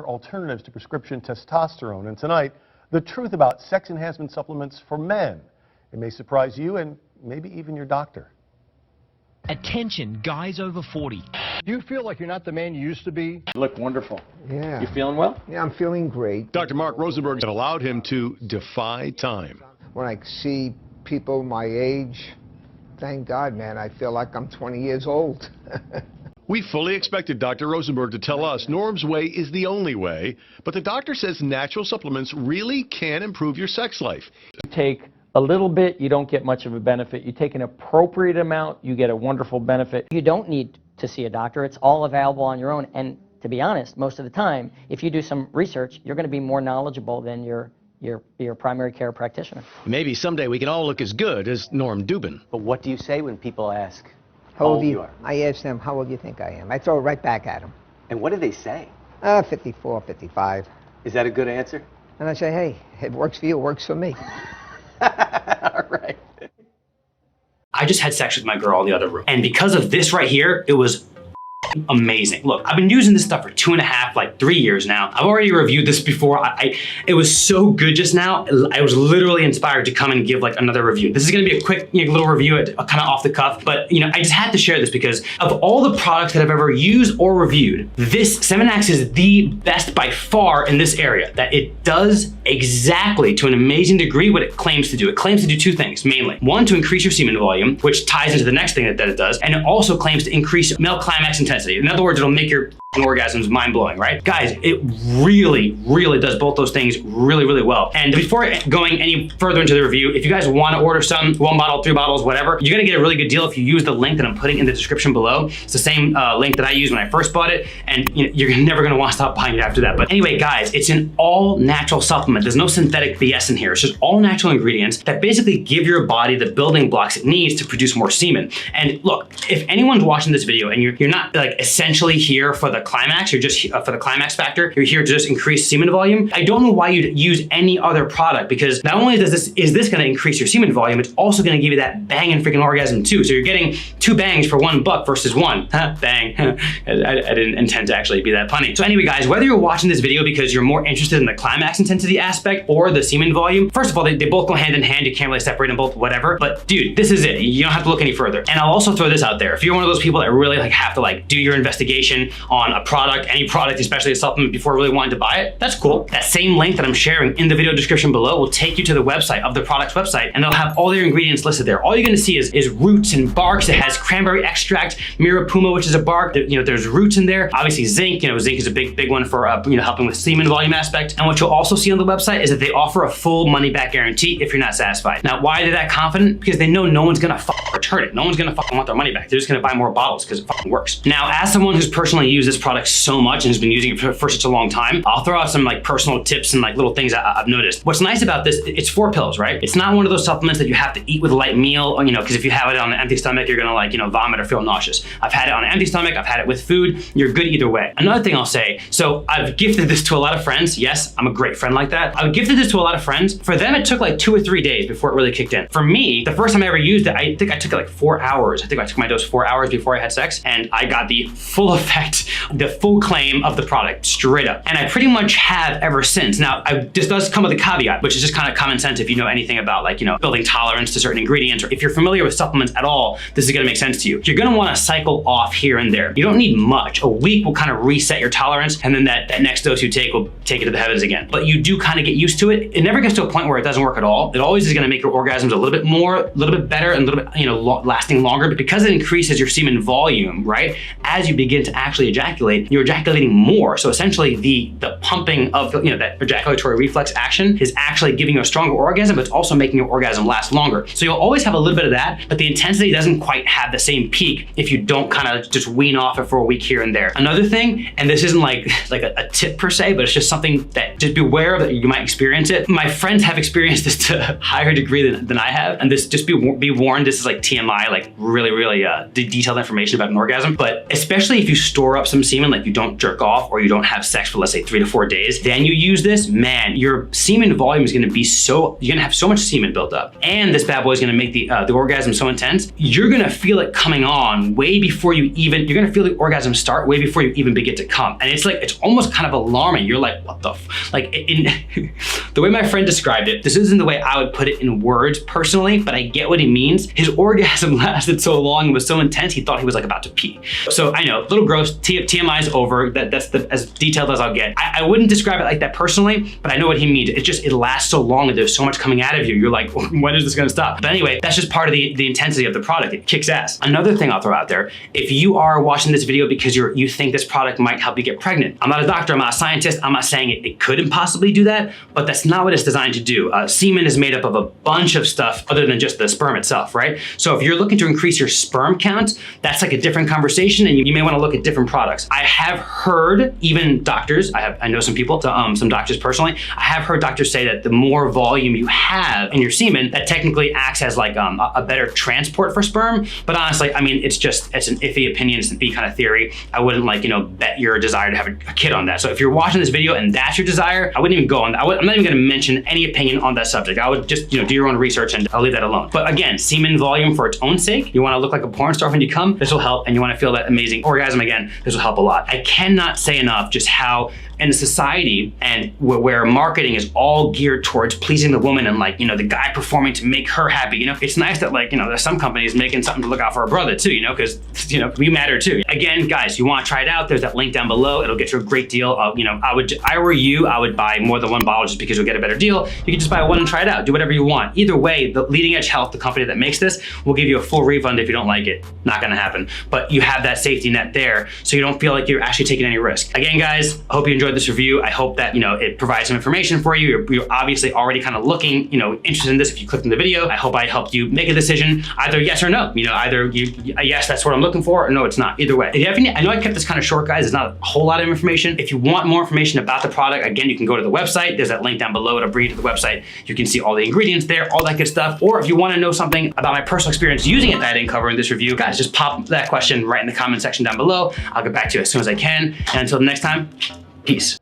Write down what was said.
Alternatives to prescription testosterone. And tonight, the truth about sex enhancement supplements for men. It may surprise you and maybe even your doctor. Attention, guys over 40. Do you feel like you're not the man you used to be? You look wonderful. Yeah. You feeling well? Yeah, I'm feeling great. Dr. Mark Rosenberg allowed him to defy time. When I see people my age, thank God, man, I feel like I'm 20 years old. We fully expected Dr. Rosenberg to tell us Norm's way is the only way, but the doctor says natural supplements really can improve your sex life. You take a little bit, you don't get much of a benefit. You take an appropriate amount, you get a wonderful benefit. You don't need to see a doctor. It's all available on your own. And to be honest, most of the time, if you do some research, you're going to be more knowledgeable than your primary care practitioner. Maybe someday we can all look as good as Norm Dubin. But what do you say when people ask How old you are? I ask them, how old do you think I am? I throw it right back at them. And what do they say? 54, 55. Is that a good answer? And I say, hey, it works for you, it works for me. All right. I just had sex with my girl in the other room. And because of this right here, it was amazing. Look, I've been using this stuff for 2.5, like 3 years now. I've already reviewed this before. It was so good just now. I was literally inspired to come and give like another review. This is gonna be a quick little review, kind of off the cuff, but I just had to share this because of all the products that I've ever used or reviewed, this Seminax is the best by far in this area, that it does exactly to an amazing degree what it claims to do. It claims to do two things, mainly. One, to increase your semen volume, which ties into the next thing that it does, and it also claims to increase male climax intensity. In other words, it'll make your orgasms mind-blowing, right? Guys, it really, really does both those things really, really well. And before going any further into the review, if you guys want to order some, 1 bottle, 3 bottles, whatever, you're gonna get a really good deal if you use the link that I'm putting in the description below. It's the same link that I used when I first bought it, and you're never gonna want to stop buying it after that. But anyway, guys, it's an all natural supplement. There's no synthetic BS in here. It's just all natural ingredients that basically give your body the building blocks it needs to produce more semen. And look, if anyone's watching this video and you're not like essentially here for the climax, you're just for the climax factor, you're here to just increase semen volume, I don't know why you'd use any other product, because not only is this gonna increase your semen volume, it's also gonna give you that banging freaking orgasm too. So you're getting 2 bangs for $1 versus 1. Bang. I didn't intend to actually be that punny. So anyway, guys, whether you're watching this video because you're more interested in the climax intensity aspect or the semen volume, first of all, they both go hand in hand. You can't really separate them both, whatever. But dude, this is it. You don't have to look any further. And I'll also throw this out there. If you're one of those people that really have to do your investigation on a product, any product, especially a supplement, before really wanting to buy it, that's cool. That same link that I'm sharing in the video description below will take you to the website of the product's website, and they'll have all their ingredients listed there. All you're gonna see is roots and barks. It has cranberry extract, mirapuma, which is a bark. There's roots in there. Obviously zinc, zinc is a big one for helping with semen volume aspect. And what you'll also see on the website is that they offer a full money back guarantee if you're not satisfied. Now, why are they that confident? Because they know no one's gonna return it. No one's gonna want their money back. They're just gonna buy more bottles because it works. Now, as someone who's personally used this product so much and has been using it for such a long time, I'll throw out some personal tips and little things I've noticed. What's nice about this, it's 4 pills, right? It's not one of those supplements that you have to eat with a light meal, because if you have it on an empty stomach, you're gonna vomit or feel nauseous. I've had it on an empty stomach, I've had it with food, you're good either way. Another thing I'll say, so I've gifted this to a lot of friends. Yes, I'm a great friend like that. I've gifted this to a lot of friends. For them, it took 2 or 3 days before it really kicked in. For me, the first time I ever used it, I think I took it 4 hours. I think I took my dose 4 hours before I had sex, and I got the full effect, the full claim of the product, straight up. And I pretty much have ever since. Now, this does come with a caveat, which is just kind of common sense if you know anything about building tolerance to certain ingredients, or if you're familiar with supplements at all, this is gonna make sense to you. You're gonna wanna cycle off here and there. You don't need much. A week will kind of reset your tolerance, and then that next dose you take will take it to the heavens again. But you do kind of get used to it. It never gets to a point where it doesn't work at all. It always is gonna make your orgasms a little bit more, a little bit better, and a little bit, lasting longer. But because it increases your semen volume, right? As you begin to actually ejaculate, you're ejaculating more. So essentially the pumping of that ejaculatory reflex action is actually giving you a stronger orgasm, but it's also making your orgasm last longer. So you'll always have a little bit of that, but the intensity doesn't quite have the same peak if you don't kind of just wean off it for a week here and there. Another thing, and this isn't like a tip per se, but it's just something that just be aware of, that you might experience it. My friends have experienced this to a higher degree than I have, and this, just be warned, this is TMI, really detailed information about an orgasm. But especially if you store up some semen, like you don't jerk off or you don't have sex for, let's say, 3 to 4 days, then you use this, man, your semen volume is gonna be you're gonna have so much semen built up. And this bad boy is gonna make the orgasm so intense, you're gonna feel it coming on way before you're gonna feel the orgasm start way before you even begin to come. And it's almost kind of alarming. You're like, what the the way my friend described it, this isn't the way I would put it in words personally, but I get what he means. His orgasm lasted so long, it was so intense, he thought he was like about to pee. So I know, a little gross, TMI is over, that's as detailed as I'll get. I wouldn't describe it like that personally, but I know what he means. It lasts so long and there's so much coming out of you. You're like, when is this gonna stop? But anyway, that's just part of the intensity of the product. It kicks ass. Another thing I'll throw out there, if you are watching this video because you think this product might help you get pregnant, I'm not a doctor, I'm not a scientist, I'm not saying it couldn't possibly do that, but that's not what it's designed to do. Semen is made up of a bunch of stuff other than just the sperm itself, right? So if you're looking to increase your sperm count, that's like a different conversation, and you may want to look at different products. I have heard, even doctors, I know some people, some doctors personally, I have heard doctors say that the more volume you have in your semen, that technically acts as like a better transport for sperm. But honestly, I mean, it's an iffy opinion, it's an iffy kind of theory. I wouldn't bet your desire to have a kid on that. So if you're watching this video and that's your desire, I wouldn't even go on that. I'm not even gonna mention any opinion on that subject. I would just, do your own research and I'll leave that alone. But again, semen volume for its own sake, you wanna look like a porn star when you come, this will help, and you wanna feel that amazing orgasm again, this will help a lot. I cannot say enough just how in a society and where marketing is all geared towards pleasing the woman and the guy performing to make her happy, it's nice that there's some companies making something to look out for a brother too, because we matter too. Again, guys, you want to try it out, there's that link down below. It'll get you a great deal. I were you, I would buy more than one bottle just because you'll get a better deal. You can just buy one and try it out, do whatever you want. Either way, the Leading Edge Health, the company that makes this, will give you a full refund if you don't like it. Not gonna happen, but you have that safety net there so you don't feel like you're actually taking any risk. Again, guys, I hope you enjoyed this review. I hope that it provides some information for you. You're obviously already kind of looking interested in this if you clicked on the video. I hope I helped you make a decision, either yes or no. Either yes, that's what I'm looking for, or no, it's not. Either way. If you have any, I know I kept this kind of short, guys. It's not a whole lot of information. If you want more information about the product, again, you can go to the website. There's that link down below. It'll bring you to the website. You can see all the ingredients there, all that good stuff. Or if you want to know something about my personal experience using it that I didn't cover in this review, guys, just pop that question right in the comment section down below. I'll get back to you as soon as I can. And until the next time, peace.